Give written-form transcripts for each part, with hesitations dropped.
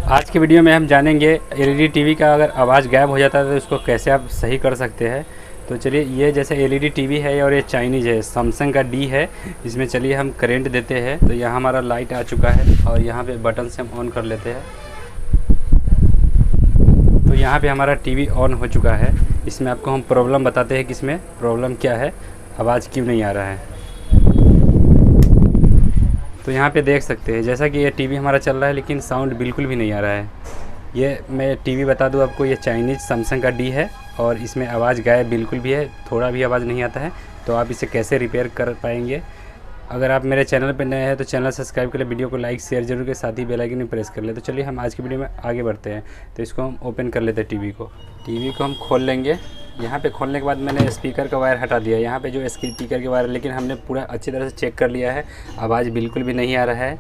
आज के वीडियो में हम जानेंगे एलईडी टीवी का अगर आवाज़ गायब हो जाता है तो उसको कैसे आप सही कर सकते हैं। तो चलिए, ये जैसे एलईडी टीवी है और ये चाइनीज़ है, सैमसंग का डी है। इसमें चलिए हम करंट देते हैं तो यहाँ हमारा लाइट आ चुका है और यहाँ पे बटन से हम ऑन कर लेते हैं। तो यहाँ पे हमारा टीवी ऑन हो चुका है। इसमें आपको हम प्रॉब्लम बताते हैं कि इसमें प्रॉब्लम क्या है, आवाज़ क्यों नहीं आ रहा है। तो यहाँ पे देख सकते हैं जैसा कि ये टीवी हमारा चल रहा है लेकिन साउंड बिल्कुल भी नहीं आ रहा है। ये मैं टीवी बता दूँ आपको, ये चाइनीज़ सैमसंग का डी है और इसमें आवाज़ गायब बिल्कुल भी है, थोड़ा भी आवाज़ नहीं आता है। तो आप इसे कैसे रिपेयर कर पाएंगे। अगर आप मेरे चैनल पर नए हैं तो चैनल सब्सक्राइब कर ले, वीडियो को लाइक शेयर जरूर के साथ ही बेल आइकन प्रेस कर ले। तो चलिए हम आज की वीडियो में आगे बढ़ते हैं। तो इसको हम ओपन कर लेते हैं टीवी को हम खोल लेंगे। यहाँ पे खोलने के बाद मैंने स्पीकर का वायर हटा दिया। यहाँ पे जो स्पीकर का वायर है, लेकिन हमने पूरा अच्छी तरह से चेक कर लिया है, आवाज़ बिल्कुल भी नहीं आ रहा है।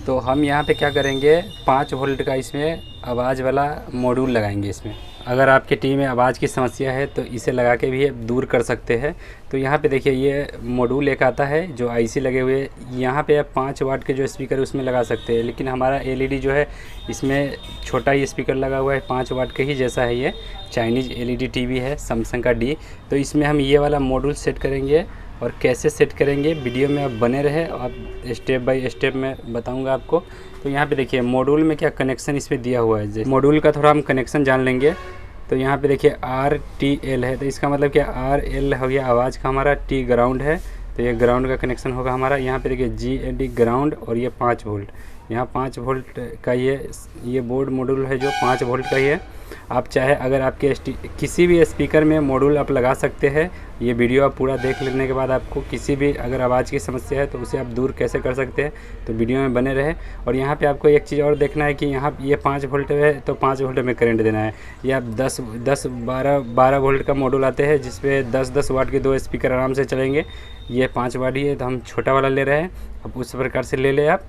तो हम यहाँ पे क्या करेंगे, 5 वोल्ट का इसमें आवाज़ वाला मॉड्यूल लगाएंगे इसमें। अगर आपके टीवी में आवाज़ की समस्या है तो इसे लगा के भी दूर कर सकते हैं। तो यहाँ पे देखिए, ये मॉड्यूल एक आता है जो आईसी लगे हुए, यहाँ पे आप 5 वाट के जो स्पीकर है उसमें लगा सकते हैं। लेकिन हमारा एलईडी जो है इसमें छोटा ही स्पीकर लगा हुआ है, 5 वाट के ही जैसा है। ये चाइनीज़ एलईडी टीवी है सैमसंग का डी। तो इसमें हम ये वाला मॉड्यूल सेट करेंगे और कैसे सेट करेंगे वीडियो में आप बने रहे, आप स्टेप बाय स्टेप में बताऊंगा आपको। तो यहाँ पे देखिए मॉड्यूल में क्या कनेक्शन इसमें दिया हुआ है। जैसे मॉड्यूल का थोड़ा हम कनेक्शन जान लेंगे। तो यहाँ पे देखिए RTL है, तो इसका मतलब क्या, RL हो गया आवाज़ का हमारा, T ग्राउंड है तो ये ग्राउंड का कनेक्शन होगा हमारा। यहाँ पे देखिए GND ग्राउंड और ये 5 वोल्ट, यहाँ 5 वोल्ट का ये बोर्ड मॉड्यूल है जो 5 वोल्ट का ही है। आप चाहे अगर आपके किसी भी स्पीकर में मॉड्यूल आप लगा सकते हैं। ये वीडियो आप पूरा देख लेने के बाद आपको किसी भी अगर आवाज़ की समस्या है तो उसे आप दूर कैसे कर सकते हैं, तो वीडियो में बने रहे। और यहाँ पे आपको एक चीज़ और देखना है कि यहाँ ये 5 वोल्ट है तो 5 वोल्ट में करंट देना है। या 12 वोल्ट का मॉड्यूल आते हैं जिसपे 10 वाट के 2 स्पीकर आराम से चलेंगे। ये 5 वाट ही है तो हम छोटा वाला ले रहे हैं, अब उस प्रकार से ले लें आप।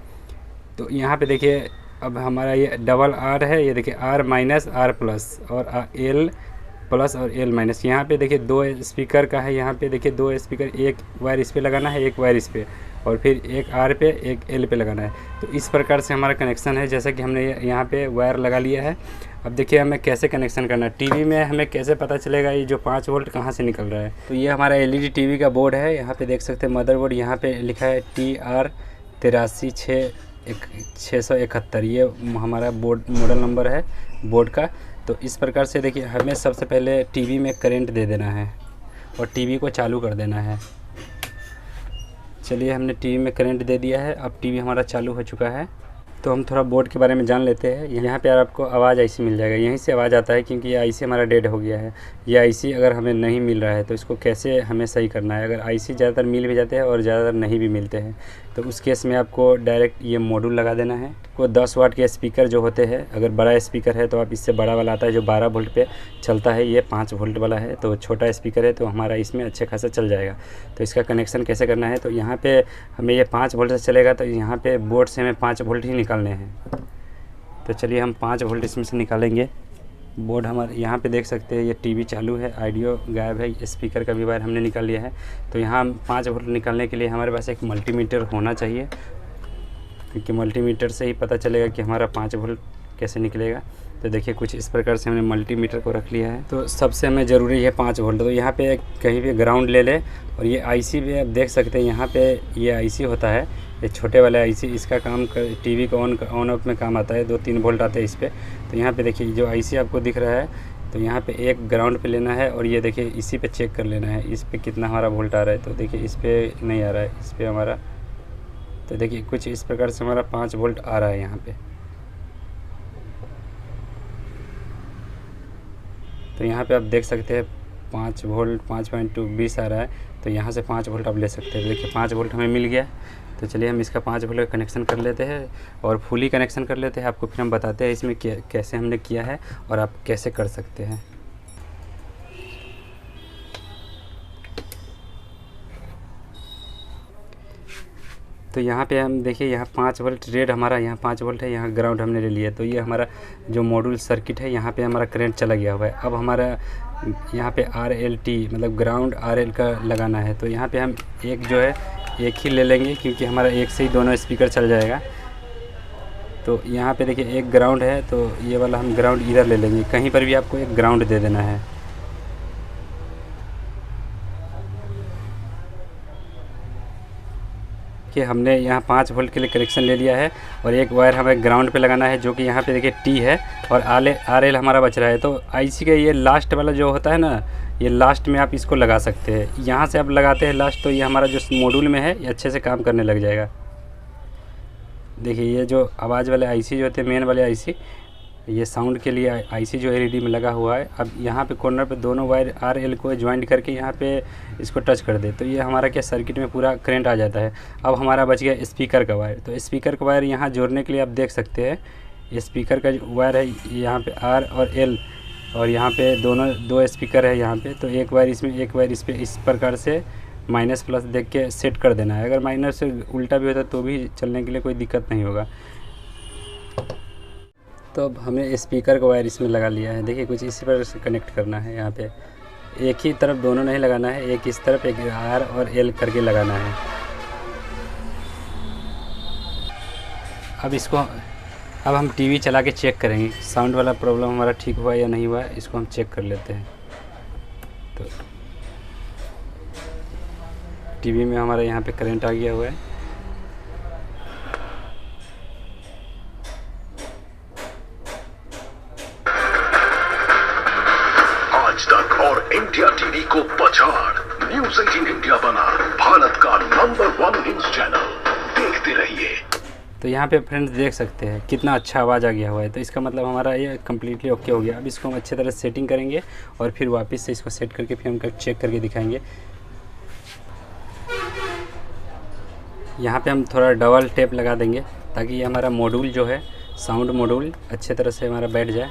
तो यहाँ पे देखिए अब हमारा ये डबल R है, ये देखिए R माइनस R प्लस और L प्लस और L माइनस। यहाँ पे देखिए 2 स्पीकर का है, यहाँ पे देखिए 2 स्पीकर, एक वायर इस पे लगाना है, एक वायर इस पे, और फिर एक R पे एक L पे लगाना है। तो इस प्रकार से हमारा कनेक्शन है, जैसा कि हमने यहाँ पे वायर लगा लिया है। अब देखिए हमें कैसे कनेक्शन करना है। टीवी में हमें कैसे पता चलेगा ये जो 5 वोल्ट कहाँ से निकल रहा है। तो ये हमारा एलईडी टीवी का बोर्ड है, यहाँ पे देख सकते हैं मदरबोर्ड, यहाँ पे लिखा है TR 83671, ये हमारा बोर्ड मॉडल नंबर है बोर्ड का। तो इस प्रकार से देखिए हमें सबसे पहले टीवी में करंट दे देना है और टीवी को चालू कर देना है। चलिए हमने टीवी में करंट दे दिया है, अब टीवी हमारा चालू हो चुका है। तो हम थोड़ा बोर्ड के बारे में जान लेते हैं। यहाँ पे आपको आवाज़ आईसी मिल जाएगा, यहीं से आवाज़ आता है क्योंकि ये आईसी हमारा डेड हो गया है। ये आईसी अगर हमें नहीं मिल रहा है तो इसको कैसे हमें सही करना है। अगर आईसी ज़्यादातर मिल भी जाते हैं और ज़्यादातर नहीं भी मिलते हैं तो उस केस में आपको डायरेक्ट ये मॉड्यूल लगा देना है। को 10 वाट के स्पीकर जो होते हैं, अगर बड़ा स्पीकर है तो आप इससे बड़ा वाला आता है जो 12 वोल्ट पे चलता है, ये 5 वोल्ट वाला है। तो छोटा स्पीकर है तो हमारा इसमें अच्छे खासा चल जाएगा। तो इसका कनेक्शन कैसे करना है, तो यहाँ पे हमें ये 5 वोल्ट से चलेगा तो यहाँ पे बोर्ड से हमें 5 वोल्ट ही निकालने हैं। तो चलिए हम 5 वोल्ट इसमें से निकालेंगे। बोर्ड हमारे यहाँ पे देख सकते हैं ये टीवी चालू है, ऑडियो गायब है, स्पीकर का भी वायर हमने निकाल लिया है। तो यहाँ हम 5 वोल्ट निकालने के लिए हमारे पास एक मल्टीमीटर होना चाहिए, क्योंकि मल्टीमीटर से ही पता चलेगा कि हमारा 5 वोल्ट कैसे निकलेगा। तो देखिए कुछ इस प्रकार से हमने मल्टीमीटर को रख लिया है। तो सबसे हमें ज़रूरी है 5 वोल्ट। तो यहाँ पे कहीं भी ग्राउंड ले ले, और ये आईसी भी आप देख सकते हैं, यहाँ पे ये आईसी होता है, ये छोटे वाले आईसी, इसका काम टीवी को ऑन ऑफ में काम आता है। 2-3 वोल्ट आते हैं इस पर। तो यहाँ पे देखिए जो आईसी आपको दिख रहा है, तो यहाँ पे एक ग्राउंड पे लेना है और ये देखिए इसी पे चेक कर लेना है इस पर कितना हमारा वोल्ट आ रहा है। तो देखिए इस पर नहीं आ रहा है, इस पर हमारा, तो देखिए कुछ इस प्रकार से हमारा 5 वोल्ट आ रहा है यहाँ पे। तो यहाँ पे आप देख सकते हैं 5 वोल्ट 5.20 आ रहा है। तो यहाँ से 5 वोल्ट आप ले सकते हैं। देखिए 5 वोल्ट हमें मिल गया। तो चलिए हम इसका 5 वोल्ट का कनेक्शन कर लेते हैं और फुली कनेक्शन कर लेते हैं। आपको फिर हम बताते हैं इसमें कैसे हमने किया है और आप कैसे कर सकते हैं। तो यहाँ पे हम देखिए, यहाँ 5 वोल्ट रेड हमारा, यहाँ 5 वोल्ट है, यहाँ ग्राउंड हमने ले लिया। तो ये हमारा जो मॉड्यूल सर्किट है, यहाँ पे हमारा करंट चला गया हुआ है। अब हमारा यहाँ पे RLT मतलब ग्राउंड RL का लगाना है। तो यहाँ पे हम एक जो है एक ही ले लेंगे, क्योंकि हमारा एक से ही दोनों स्पीकर चल जाएगा। तो यहाँ पे देखिए एक ग्राउंड है, तो ये वाला हम ग्राउंड इधर ले लेंगे, कहीं पर भी आपको एक ग्राउंड दे देना है। कि हमने यहाँ 5 वोल्ट के लिए कनेक्शन ले लिया है और एक वायर हमें ग्राउंड पे लगाना है, जो कि यहाँ पे देखिए टी है और आर एल हमारा बच रहा है। तो आईसी का ये लास्ट वाला जो होता है ना, ये लास्ट में आप इसको लगा सकते हैं। यहाँ से आप लगाते हैं लास्ट, तो ये हमारा जो मॉड्यूल में है ये अच्छे से काम करने लग जाएगा। देखिए ये जो आवाज़ वाले आईसी जो होते हैं, मेन वाले आईसी, ये साउंड के लिए आईसी जो एलईडी में लगा हुआ है। अब यहाँ पे कॉर्नर पे दोनों वायर आर एल को ज्वाइंट करके यहाँ पे इसको टच कर दे, तो ये हमारा क्या सर्किट में पूरा करंट आ जाता है। अब हमारा बच गया स्पीकर का वायर। तो स्पीकर का वायर यहाँ जोड़ने के लिए आप देख सकते हैं, ये स्पीकर का जो वायर है यहाँ पे आर और एल, और यहाँ पे दो स्पीकर है यहाँ पे। तो एक वायर इसमें, एक वायर इस पर, इस प्रकार से माइनस प्लस देख के सेट कर देना है। अगर माइनस से उल्टा भी होता तो भी चलने के लिए कोई दिक्कत नहीं होगा। तो अब हमें स्पीकर का वायर इसमें लगा लिया है। देखिए कुछ इसी पर से कनेक्ट करना है। यहाँ पे एक ही तरफ दोनों नहीं लगाना है, एक इस तरफ एक आर और एल करके लगाना है। अब हम टीवी चला के चेक करेंगे साउंड वाला प्रॉब्लम हमारा ठीक हुआ या नहीं हुआ, इसको हम चेक कर लेते हैं। तो टीवी में हमारा यहाँ पे करंट आ गया हुआ है। आज तक और इंडिया टीवी को पछाड़ न्यूज़ 18 इंडिया बना भारत का नंबर 1 न्यूज़ चैनल। देखते रहिए। तो यहाँ पे फ्रेंड्स देख सकते हैं कितना अच्छा आवाज़ आ गया हुआ है। तो इसका मतलब हमारा ये कम्प्लीटली ओके हो गया। अब इसको हम अच्छे तरह से सेटिंग करेंगे और फिर वापस से इसको सेट करके फिर हम चेक करके दिखाएंगे। यहाँ पे हम थोड़ा डबल टेप लगा देंगे ताकि ये हमारा मॉड्यूल जो है, साउंड मॉड्यूल अच्छे तरह से हमारा बैठ जाए।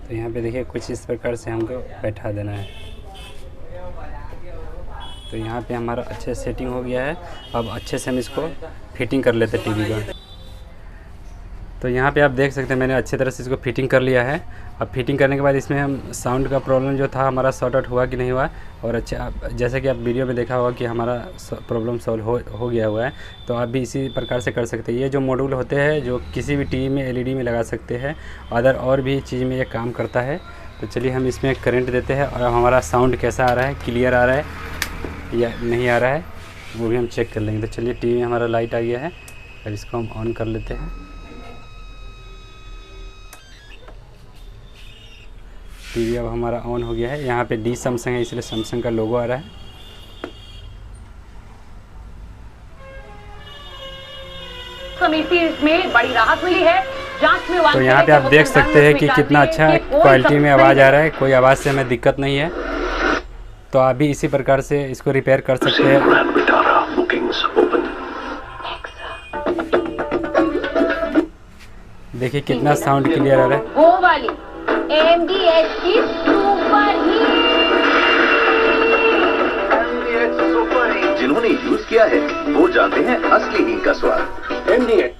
तो यहाँ पे देखिए कुछ इस प्रकार से हमको बैठा देना है। तो यहाँ पे हमारा अच्छे सेटिंग हो गया है। अब अच्छे से हम इसको फिटिंग कर लेते हैं टीवी का। तो यहाँ पे आप देख सकते हैं मैंने अच्छे तरह से इसको फिटिंग कर लिया है। अब फिटिंग करने के बाद इसमें हम साउंड का प्रॉब्लम जो था हमारा सॉर्ट आउट हुआ कि नहीं हुआ, और जैसे कि आप वीडियो में देखा होगा कि हमारा प्रॉब्लम सॉल्व हो गया हुआ है। तो आप भी इसी प्रकार से कर सकते हैं। ये जो मॉड्यूल होते हैं जो किसी भी टीवी में एलईडी में लगा सकते हैं, अदर और भी चीज़ में ये काम करता है। तो चलिए हम इसमें करंट देते हैं और हमारा साउंड कैसा आ रहा है, क्लियर आ रहा है या नहीं आ रहा है, वो भी हम चेक कर लेंगे। तो चलिए टीवी में हमारा लाइट आ गया है। अब इसको हम ऑन कर लेते हैं। टीवी अब हमारा ऑन हो गया है। यहाँ पे डी सैमसंग है इसलिए सैमसंग का लोगो आ रहा है। समिति में बड़ी राहत मिली है। जांच में तो यहाँ पे आप देख सकते हैं कि कितना अच्छा क्वालिटी में आवाज़ आ रहा है, कोई आवाज़ से हमें दिक्कत नहीं है। तो आप भी इसी प्रकार से इसको रिपेयर कर सकते हैं। देखिए कितना साउंड क्लियर आ रहा है। वो वाली MDH की सुपर हिट। जिन्होंने यूज किया है वो जानते हैं असली हींग का स्वाद। MDH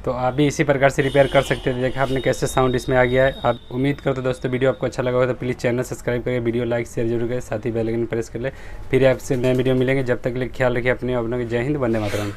तो आप भी इसी प्रकार से रिपेयर कर सकते हैं। देखा आपने कैसे साउंड इसमें आ गया है। आप उम्मीद करते दोस्तों वीडियो आपको अच्छा लगा होगा तो प्लीज़ चैनल सब्सक्राइब करिए, वीडियो लाइक शेयर जरूर करें, साथ ही बेल आइकन प्रेस कर ले। फिर आपसे नए वीडियो मिलेंगे। जब तक के लिए ख्याल रखिए अपने। जय हिंद, वंदे मातरम।